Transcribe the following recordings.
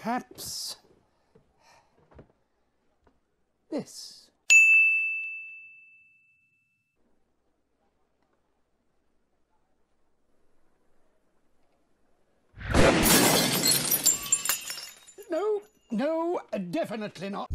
perhaps this. No, definitely not.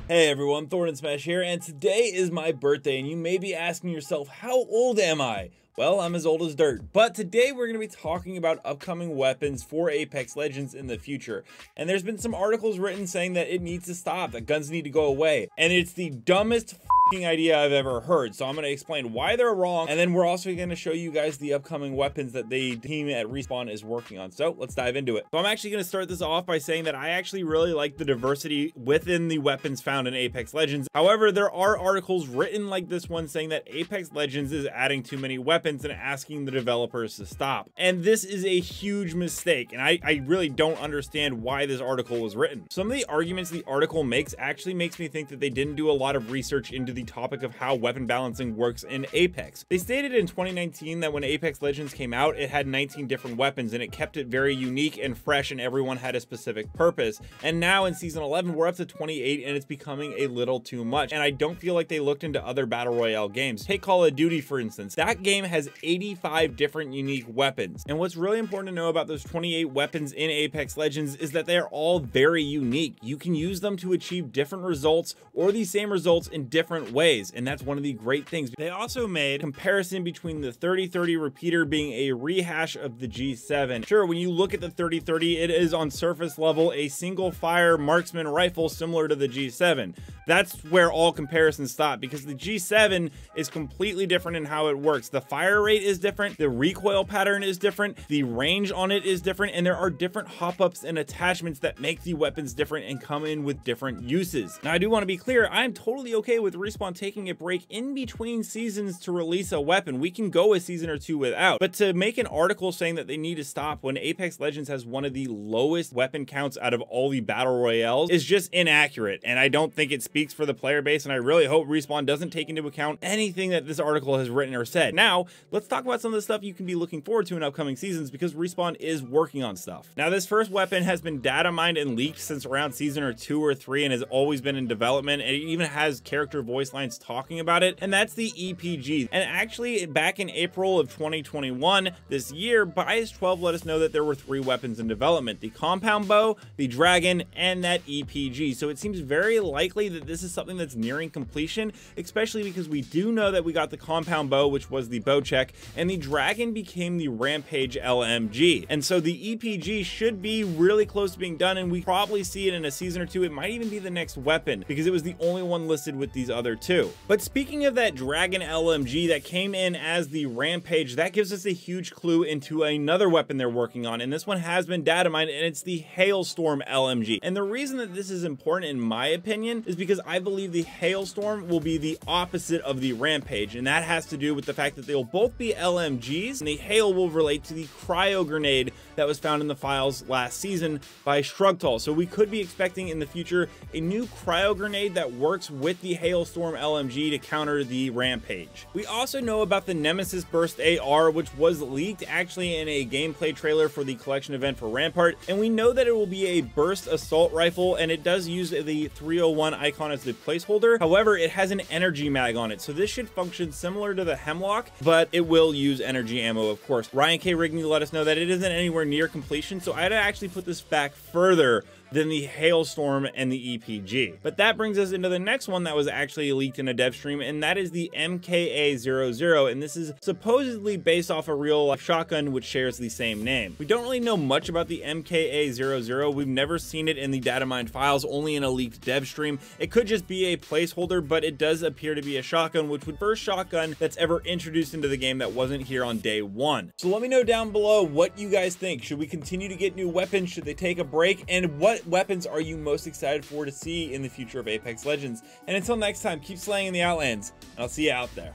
Hey everyone, Thorn and Smash here, and today is my birthday, and you may be asking yourself, how old am I? Well, I'm as old as dirt, but today we're going to be talking about upcoming weapons for Apex Legends in the future. And there's been some articles written saying that it needs to stop, that guns need to go away, and it's the dumbest idea I've ever heard. So I'm going to explain why they're wrong, and then we're also going to show you guys the upcoming weapons that the team at Respawn is working on. So let's dive into it. So I'm actually going to start this off by saying that I actually really like the diversity within the weapons found in Apex Legends. However, there are articles written like this one saying that Apex Legends is adding too many weapons and asking the developers to stop. And this is a huge mistake, and I really don't understand why this article was written. Some of the arguments the article makes actually makes me think that they didn't do a lot of research into the topic of how weapon balancing works in Apex. They stated in 2019 that when Apex Legends came out, it had 19 different weapons and it kept it very unique and fresh, and everyone had a specific purpose. And now in season 11, we're up to 28 and it's becoming a little too much. And I don't feel like they looked into other battle royale games. Take Call of Duty, for instance. That game has 85 different unique weapons. And what's really important to know about those 28 weapons in Apex Legends is that they're all very unique. You can use them to achieve different results or the same results in different ways, and that's one of the great things. They also made comparison between the 30-30 repeater being a rehash of the G7. Sure, when you look at the 30-30, it is on surface level a single fire marksman rifle similar to the G7. That's where all comparisons stop, because the G7 is completely different in how it works. The fire rate is different, the recoil pattern is different, the range on it is different, and there are different hop-ups and attachments that make the weapons different and come in with different uses. Now, I do want to be clear, I'm totally okay with Respawn taking a break in between seasons to release a weapon. We can go a season or two without, but to make an article saying that they need to stop when Apex Legends has one of the lowest weapon counts out of all the battle royales is just inaccurate, and I don't think it speaks for the player base, and I really hope Respawn doesn't take into account anything that this article has written or said. Now, let's talk about some of the stuff you can be looking forward to in upcoming seasons, because Respawn is working on stuff. Now, this first weapon has been data mined and leaked since around season or 2 or 3 and has always been in development, and it even has character voice lines talking about it, and that's the EPG. And actually, back in April of 2021, this year, Bias12 let us know that there were 3 weapons in development: the compound bow, the dragon, and that EPG. So it seems very likely that this is something that's nearing completion, especially because we do know that we got the compound bow, which was the bow check, and the dragon became the Rampage LMG. And so the EPG should be really close to being done, and we probably see it in a season or 2. It might even be the next weapon, because it was the only one listed with these other 2. But speaking of that Dragon LMG that came in as the Rampage, that gives us a huge clue into another weapon they're working on, and this one has been data mined, and it's the Hailstorm Lmg. And the reason that this is important, in my opinion, is because I believe the Hailstorm will be the opposite of the Rampage, and that has to do with the fact that they'll both be LMGs, and the Hail will relate to the cryo grenade that was found in the files last season by Shrugtal. So we could be expecting in the future a new cryo grenade that works with the Hailstorm Lmg to counter the Rampage. We also know about the Nemesis Burst Ar, which was leaked actually in a gameplay trailer for the collection event for Rampart, and we know that it will be a burst assault rifle, and it does use the 301 icon as the placeholder. However, it has an energy mag on it, so this should function similar to the Hemlock, but it will use energy ammo, of course. Ryan K. Rigney let us know that it isn't anywhere near completion, so I'd actually put this back further than the Hailstorm and the EPG. But that brings us into the next one that was actually leaked in a dev stream, and that is the MKA-00, and this is supposedly based off a real shotgun which shares the same name. We don't really know much about the MKA-00. We've never seen it in the data mined files, only in a leaked dev stream. It could just be a placeholder, but it does appear to be a shotgun, which would be the first shotgun that's ever introduced into the game that wasn't here on day 1. So let me know down below what you guys think. Should we continue to get new weapons? Should they take a break? And what weapons are you most excited for to see in the future of Apex Legends? And until next time, keep slaying in the Outlands, and I'll see you out there.